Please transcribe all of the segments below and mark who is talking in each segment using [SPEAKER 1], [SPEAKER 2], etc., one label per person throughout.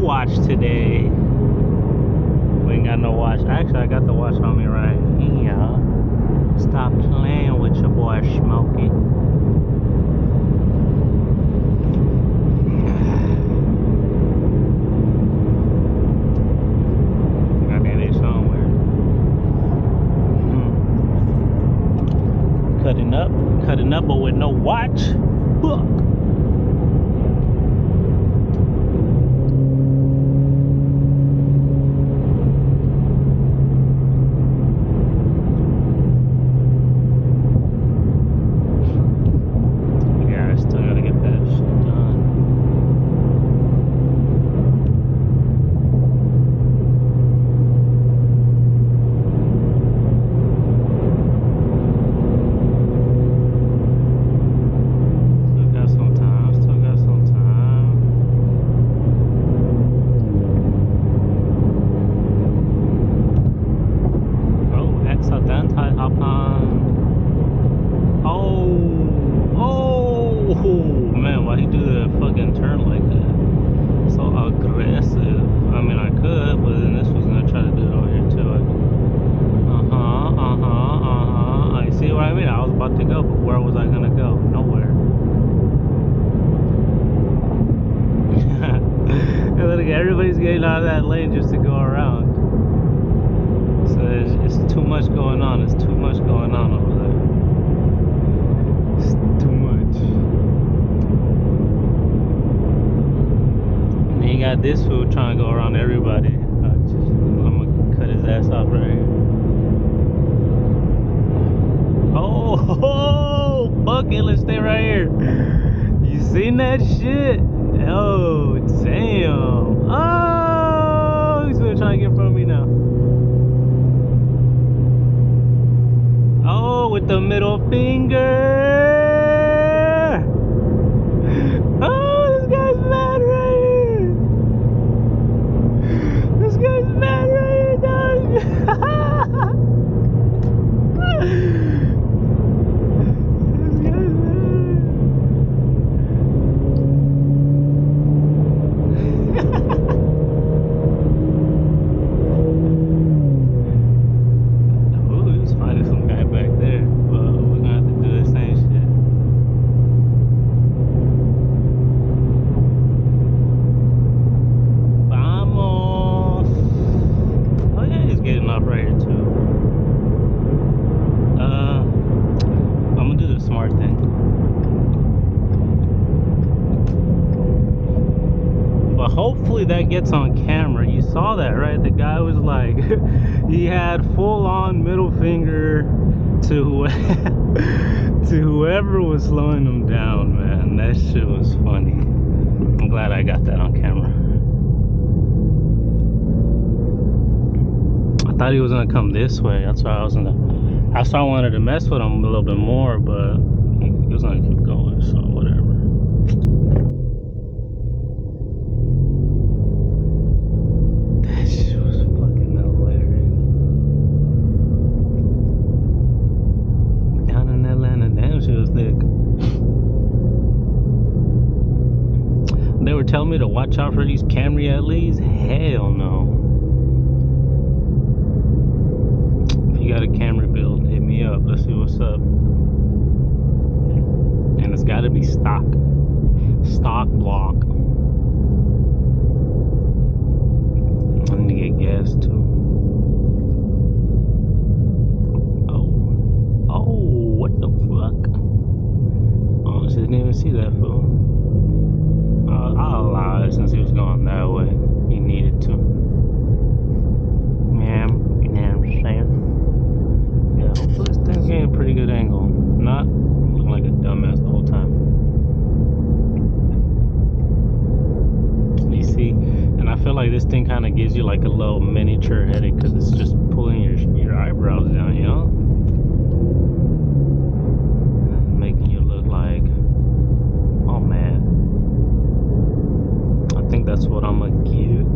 [SPEAKER 1] watch today. We ain't got no watch. Actually, I got the watch on me right here. Stop playing with your boy Smokey. I think they somewhere. Cutting up, but with no watch. Fuck. Everybody's getting out of that lane just to go around. So it's too much going on. It's too much going on over there. It's too much. And then you got this fool trying to go around everybody. I'm gonna cut his ass off right here. Oh, fuck it. Let's stay right here. You seen that shit? Oh, damn. Oh, he's gonna try to get in front of me now. Oh, with the middle finger. Oh, this guy's mad right here. This guy's mad right here, dog. Hopefully that gets on camera. You saw that, right? The guy was like, he had full-on middle finger to whoever was slowing him down, man. That shit was funny. I'm glad I got that on camera. I thought he was gonna come this way. That's why I wanted to mess with him a little bit more, but he was gonna keep going, so whatever. They were telling me to watch out for these Camry LEs. Hell no. If you got a Camry build, hit me up. Let's see what's up. And it's got to be stock block. I need to get gas too. Oh, what the fuck? Oh, I didn't even see that fool. I'll allow it since he was going that way. He needed to. Yeah, you know what I'm saying? Yeah, hopefully this thing's getting a pretty good angle. Not looking like a dumbass the whole time. You see? And I feel like this thing kind of gives you like a little miniature headache because it's just pulling your eyebrows down, you know? Making you look like, oh man. I think that's what I'm gonna get.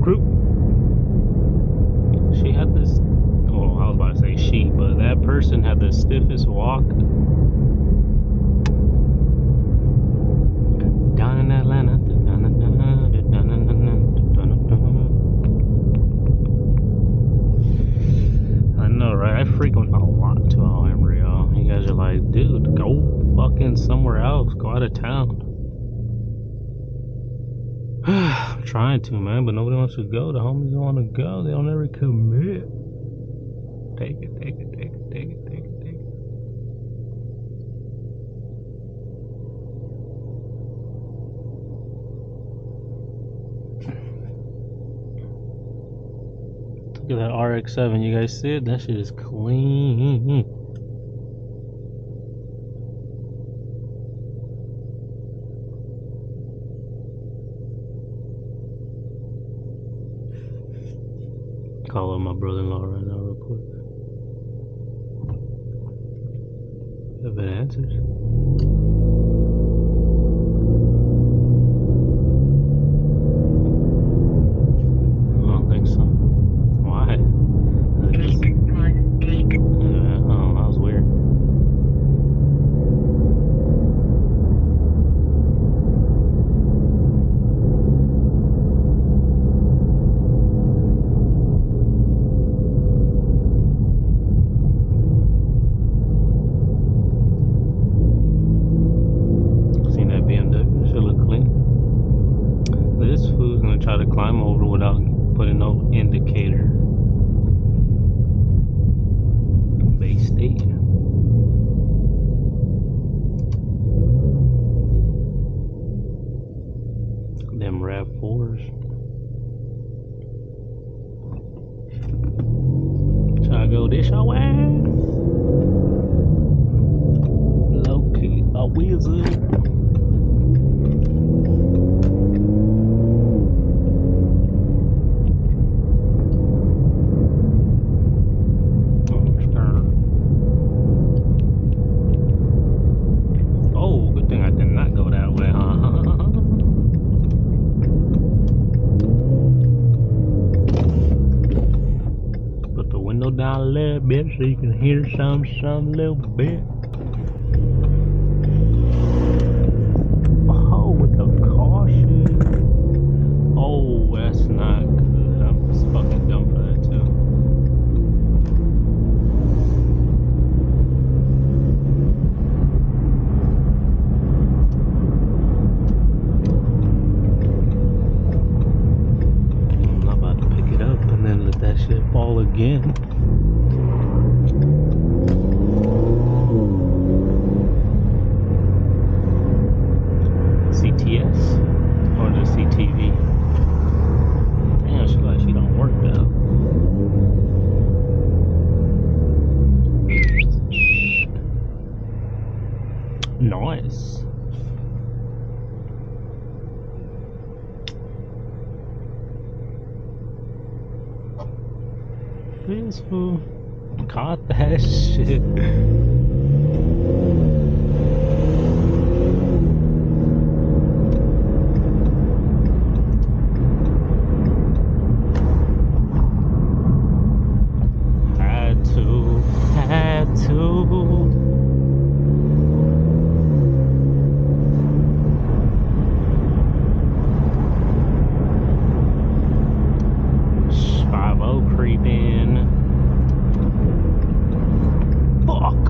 [SPEAKER 1] group. She had this, oh, I was about to say she, but that person had the stiffest walk. Down in Atlanta. I know, right? I frequent a lot to Alhambra, y'all. You guys are like, dude, go fucking somewhere else. Go out of town. I'm trying to, man, but nobody wants to go. The homies don't want to go. They don't ever commit. Take it. Look at that RX-7. You guys see it? That shit is clean. Call up my brother-in-law right now real quick. If it answers. I don't think so. Why? Oh, that was weird. Seen that BMW? Should look clean. This fool's gonna try to climb over without putting no indicator. Bay State. Them RAV4s. Try to go this way. Low key, a wizard. Down a little bit so you can hear some little bit. Oh, with the caution. Oh, that's not good. I'm fucking dumb for that too. I'm not about to pick it up and then let that shit fall again. CTS or just CTV? Damn, she don't work now. Nice. This fool caught that shit. Had to. Creeping. Fuck.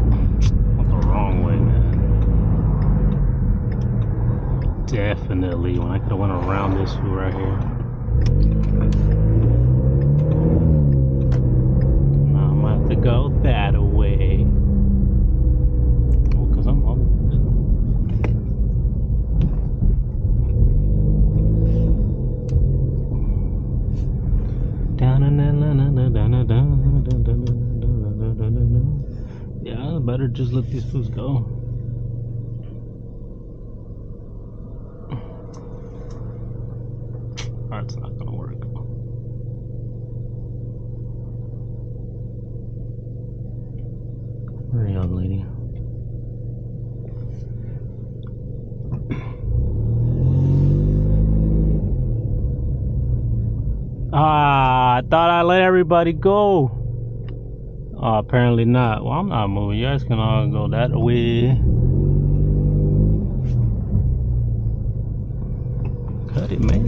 [SPEAKER 1] Went the wrong way, man. Definitely. When I could have went around this fool right here. Now I'm gonna have to go that way. Oh, cause I'm on. Yeah, I better just let these fools go. That's not gonna work. Where are you, young lady? Ah, I thought I let everybody go. Oh, apparently not. Well, I'm not moving. You guys can all go that way. Cut it, man.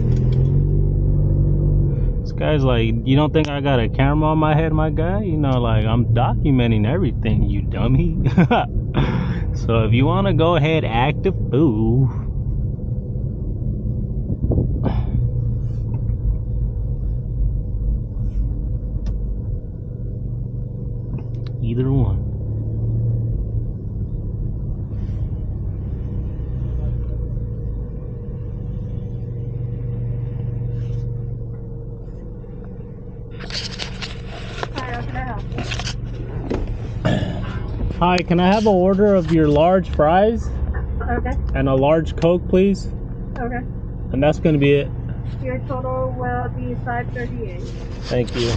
[SPEAKER 1] This guy's like, you don't think I got a camera on my head, my guy? You know, like, I'm documenting everything, you dummy. So if you want to go ahead, act a fool. Either one.
[SPEAKER 2] Hi, how can I help you?
[SPEAKER 1] Hi, can I have an order of your large fries?
[SPEAKER 2] Okay.
[SPEAKER 1] And a large Coke, please?
[SPEAKER 2] Okay.
[SPEAKER 1] And that's going to be it.
[SPEAKER 2] Your total will be $538.
[SPEAKER 1] Thank you.